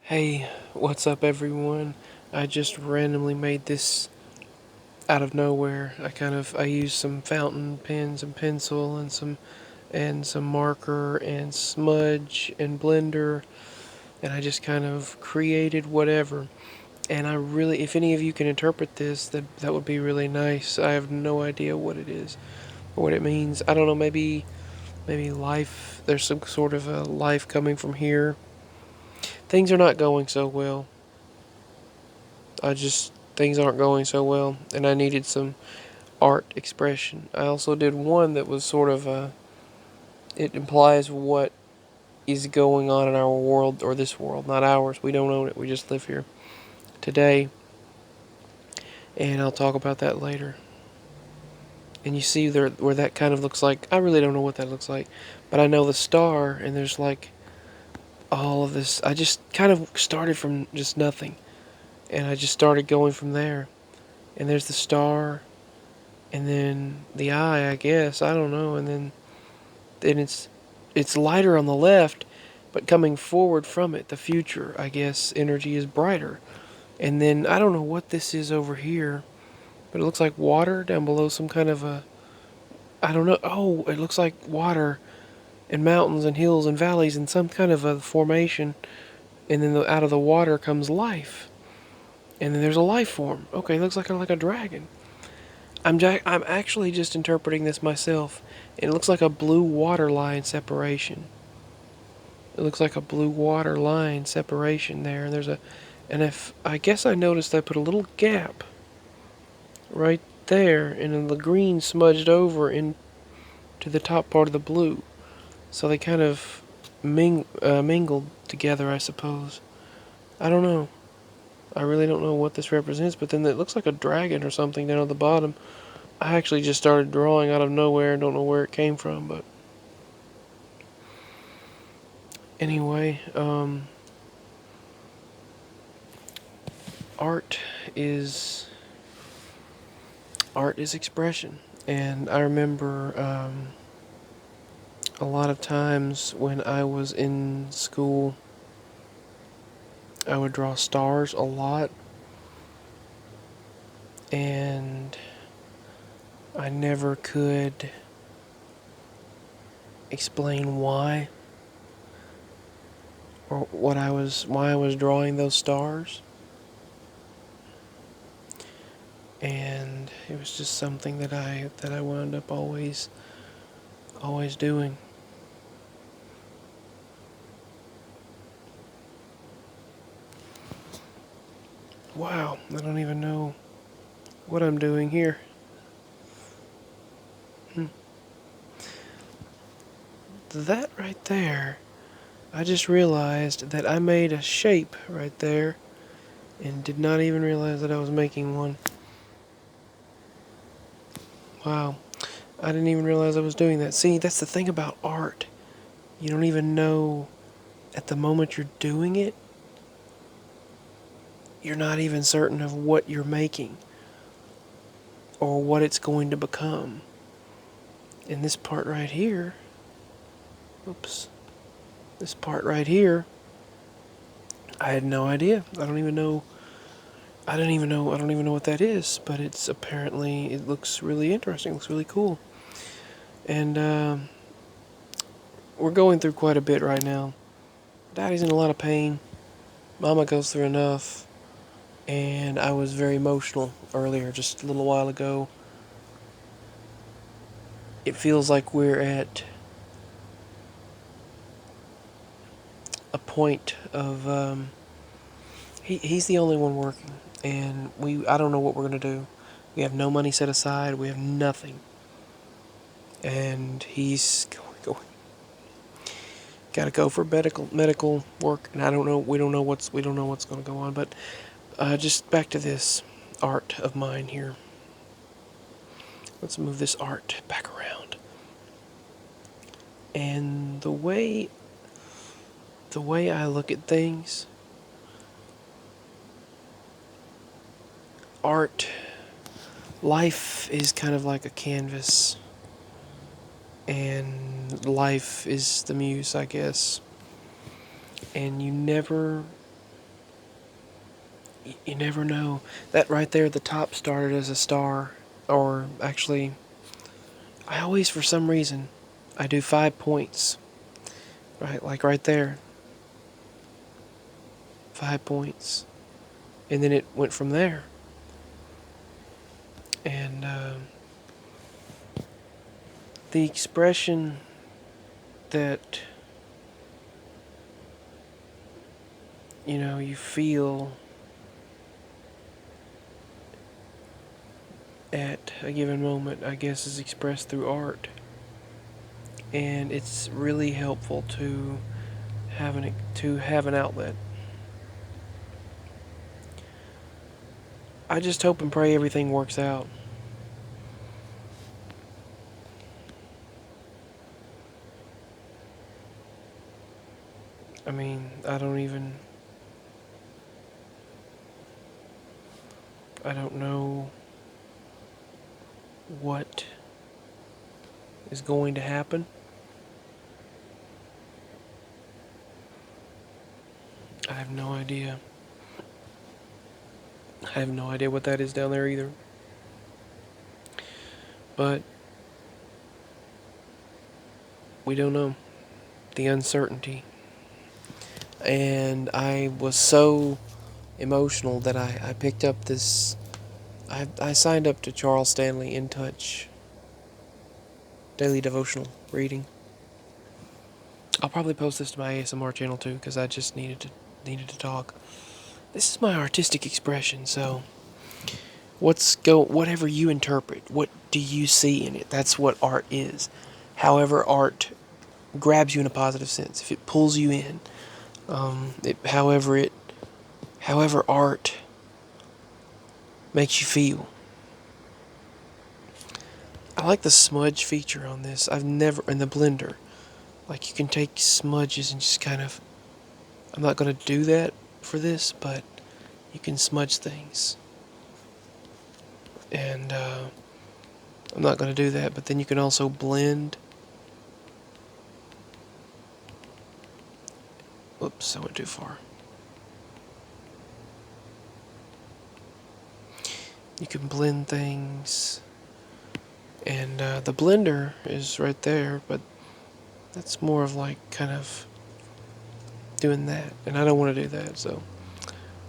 Hey, what's up everyone? I just randomly made this out of nowhere. I used some fountain pens and pencil and some marker and smudge and blender, and I just kind of created whatever. And I really, if any of you can interpret this, that would be really nice. I have no idea what it is or what it means. I don't know, maybe life, there's some sort of a life coming from here. Things are not going so well. Things aren't going so well, and I needed some art expression. I also did one that was sort of it implies what is going on in our world, or this world, not ours. We don't own it, we just live here today, and I'll talk about that later. And you see there where that kind of looks like, I really don't know what that looks like, but I know the star, and there's like all of this. I just kind of started from just nothing, and I just started going from there. And there's the star, and then the eye, I guess. I don't know. And then it's lighter on the left, but coming forward from it, the future, I guess, energy is brighter. And then I don't know what this is over here, but it looks like water down below, some kind of a, I don't know. Oh, it looks like water and mountains and hills and valleys and some kind of a formation. And then out of the water comes life. And then there's a life form. Okay, it looks like a dragon. I'm actually just interpreting this myself. It looks like a blue water line separation. It looks like a blue water line separation there. And if I guess I noticed I put a little gap right there, and then the green smudged over into the top part of the blue. So they kind of mingled together, I suppose. I don't know. I really don't know what this represents, but then it looks like a dragon or something down at the bottom. I actually just started drawing out of nowhere and don't know where it came from, but anyway, art is art is expression, and I remember a lot of times when I was in school, I would draw stars a lot, and I never could explain why or why I was drawing those stars. And it was just something that I wound up always doing. Wow, I don't even know what I'm doing here. Hmm. That right there, I just realized that I made a shape right there and did not even realize that I was making one. Wow, I didn't even realize I was doing that. See, that's the thing about art. You don't even know at the moment you're doing it, you're not even certain of what you're making or what it's going to become. In this part right here, oops, this part right here, I had no idea. I don't even know. I don't even know. I don't even know what that is. But it's apparently it looks really interesting. It looks really cool. And we're going through quite a bit right now. Daddy's in a lot of pain. Mama goes through enough. And I was very emotional earlier, just a little while ago. It feels like we're at a point of he's the only one working, and I don't know what we're gonna do. We have no money set aside. We have nothing, and he's going. Got to go for medical work, and I don't know. We don't know what's going to go on. But just back to this art of mine here. Let's move this art back around. And the way I look at things, art, life is kind of like a canvas, and life is the muse, I guess. And you never you never know. That right there at the top started as a star. Or actually, I always, for some reason, I do 5 points. Right, like right there. 5 points. And then it went from there. And the expression that, you feel at a given moment, I guess, is expressed through art. And it's really helpful to have an outlet. I just hope and pray everything works out. I mean, I don't know what is going to happen. I have no idea. I have no idea what that is down there either. But we don't know. The uncertainty. And I was so emotional that I picked up this. I signed up to Charles Stanley In Touch daily devotional reading. I'll probably post this to my ASMR channel too, because I just needed to talk. This is my artistic expression, so whatever you interpret, what do you see in it? That's what art is. However, art grabs you in a positive sense, if it pulls you in, however art makes you feel. I like the smudge feature on this. I've never in the blender. Like, you can take smudges and just kind of. I'm not going to do that for this, but you can smudge things. And I'm not going to do that, but then you can also blend. Whoops, I went too far. You can blend things. And the blender is right there, but that's more of like kind of doing that. And I don't want to do that, so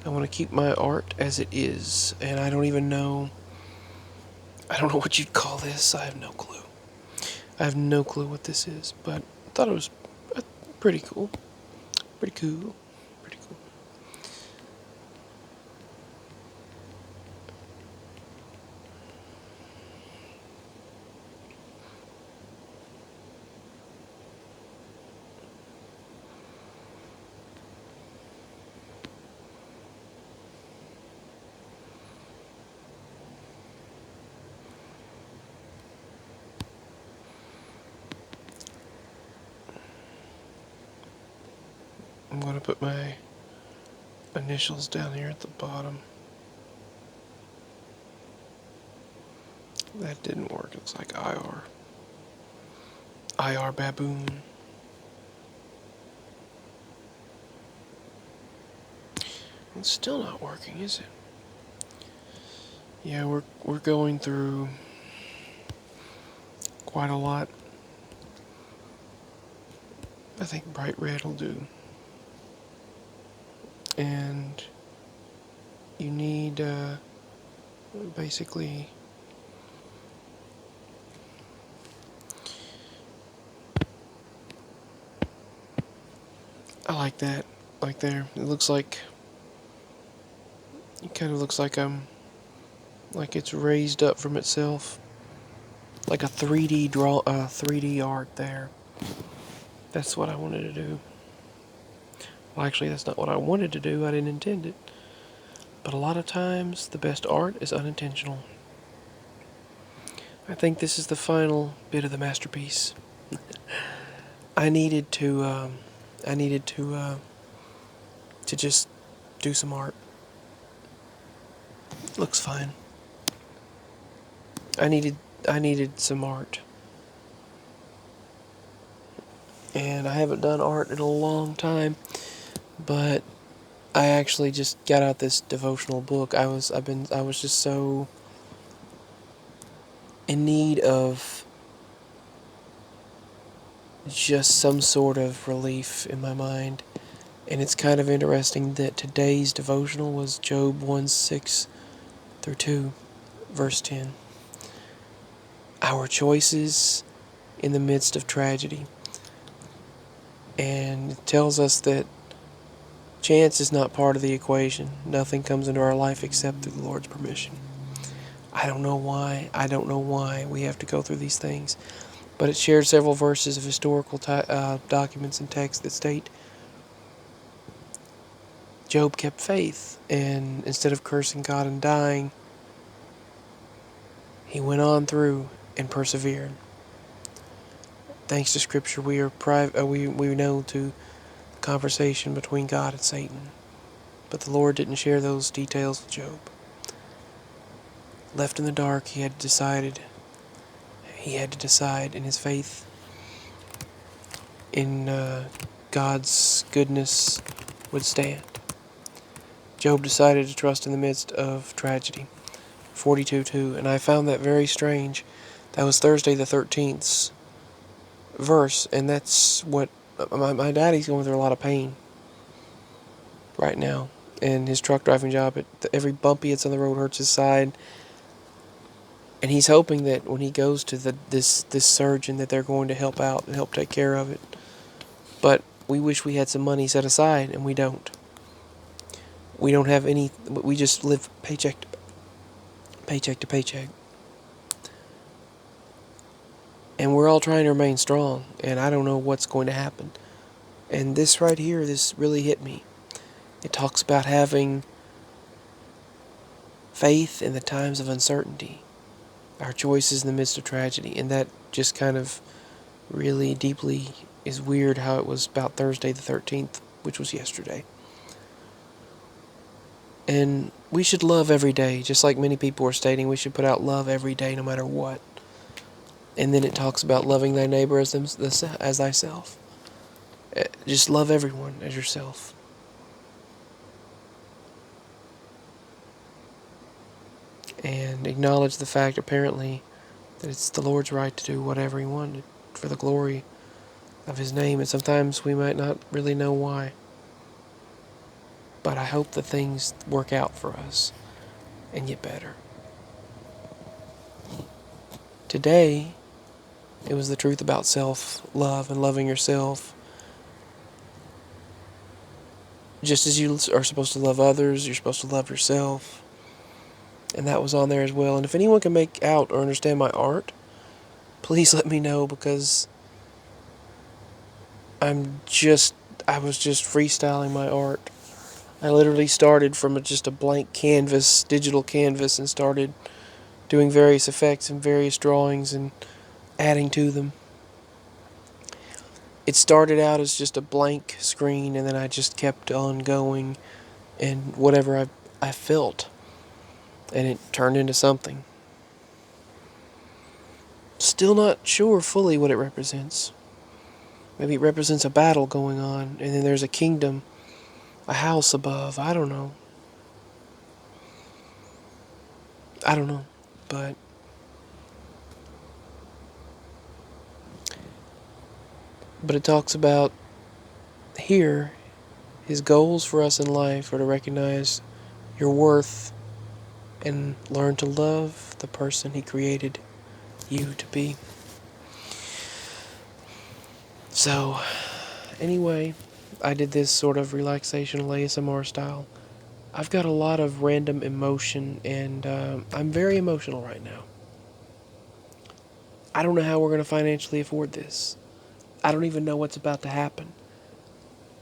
I want to keep my art as it is. And I don't know what you'd call this. I have no clue. I have no clue what this is, but I thought it was pretty cool. Pretty cool. Pretty cool. I'm going to put my initials down here at the bottom. That didn't work. It looks like IR. IR baboon. It's still not working, is it? Yeah, we're going through quite a lot. I think bright red will do. And you need basically I like that. Like there. It kind of looks like like it's raised up from itself. Like a 3D art there. That's what I wanted to do. Well, actually, that's not what I wanted to do. I didn't intend it. But a lot of times, the best art is unintentional. I think this is the final bit of the masterpiece. I needed to just do some art. Looks fine. I needed some art. And I haven't done art in a long time, but I actually just got out this devotional book. I was just so in need of just some sort of relief in my mind. And it's kind of interesting that today's devotional was Job 1:6 through 2, verse 10. Our choices in the midst of tragedy. And it tells us that chance is not part of the equation. Nothing comes into our life except through the Lord's permission. I don't know why. I don't know why we have to go through these things. But it shared several verses of historical documents and texts that state Job kept faith, and instead of cursing God and dying, he went on through and persevered. Thanks to Scripture, we know to the conversation between God and Satan, but the Lord didn't share those details with Job. Left in the dark, he had to decide in his faith in God's goodness would stand. Job decided to trust in the midst of tragedy. 42:2, and I found that very strange. That was Thursday the 13th's verse, and that's what my daddy's going through a lot of pain right now. And his truck driving job, every bump he hits on the road hurts his side. And he's hoping that when he goes to this surgeon that they're going to help out and help take care of it. But we wish we had some money set aside, and we don't. We don't have any. We just live paycheck to paycheck. And we're all trying to remain strong, and I don't know what's going to happen. And this right here, this really hit me. It talks about having faith in the times of uncertainty, our choices in the midst of tragedy, and that just kind of really deeply is weird how it was about Thursday the 13th, which was yesterday. And we should love every day, just like many people are stating, we should put out love every day no matter what. And then it talks about loving thy neighbor as thyself. Just love everyone as yourself. And acknowledge the fact, apparently, that it's the Lord's right to do whatever he wanted for the glory of his name. And sometimes we might not really know why. But I hope that things work out for us and get better. Today, it was the truth about self-love and loving yourself. Just as you are supposed to love others, you're supposed to love yourself. And that was on there as well. And if anyone can make out or understand my art, please let me know, because I was just freestyling my art. I literally started from just a blank canvas, digital canvas, and started doing various effects and various drawings and adding to them. It started out as just a blank screen, and then I just kept on going and whatever I felt, and it turned into something. Still not sure fully what it represents. Maybe it represents a battle going on, and then there's a kingdom, a house above. I don't know. But it talks about here, his goals for us in life are to recognize your worth and learn to love the person he created you to be. So, anyway, I did this sort of relaxational ASMR style. I've got a lot of random emotion, and I'm very emotional right now. I don't know how we're going to financially afford this. I don't even know what's about to happen.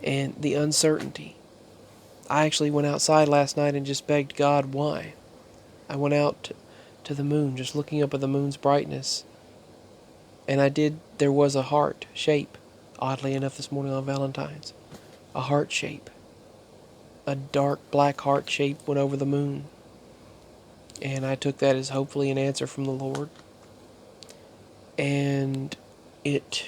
And the uncertainty. I actually went outside last night and just begged God why. I went out to the moon, just looking up at the moon's brightness. And there was a heart shape, oddly enough, this morning on Valentine's. A heart shape. A dark black heart shape went over the moon. And I took that as hopefully an answer from the Lord. And it